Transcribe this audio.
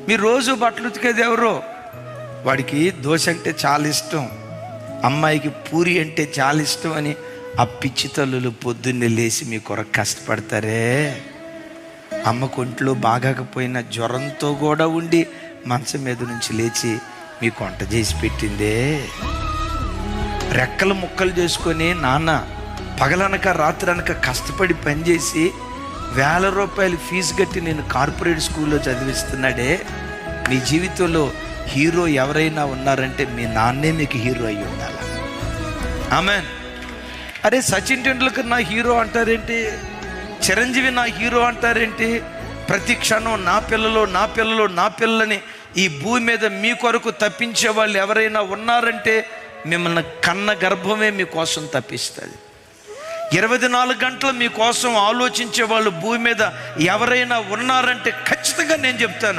మీరు రోజు బట్టలు ఉతికేది ఎవరో? వాడికి దోశ అంటే చాలా ఇష్టం, అమ్మాయికి పూరి అంటే చాలా ఇష్టం అని ఆ పిచ్చి తల్లులు పొద్దున్నే లేచి మీ కొరకు కష్టపడతారే. అమ్మకు ఒంట్లో బాగాకపోయినా జ్వరంతో కూడా ఉండి మంచం మీద నుంచి లేచి మీకు వంట చేసి పెట్టిందే. రెక్కలు ముక్కలు చేసుకొని నాన్న పగలనక రాత్రనక కష్టపడి పనిచేసి ₹1000 ఫీజు కట్టి నేను కార్పొరేట్ స్కూల్లో చదివిస్తున్నాడే. మీ జీవితంలో హీరో ఎవరైనా ఉన్నారంటే మీ నాన్నే మీకు హీరో అయి ఉండాలి. ఆమెన్. అరే సచిన్ టెండూల్కర్ నా హీరో అంటారేంటి? చిరంజీవి నా హీరో అంటారేంటి? ప్రతి క్షణం నా పిల్లలు నా పిల్లలు నా పిల్లలని ఈ భూమి మీద మీ కొరకు తప్పించే వాళ్ళు ఎవరైనా ఉన్నారంటే మిమ్మల్ని కన్న గర్భమే మీకోసం తప్పిస్తుంది. 24 గంటలు మీకోసం ఆలోచించే వాళ్ళు భూమి మీద ఎవరైనా ఉన్నారంటే ఖచ్చితంగా నేను చెప్తాను,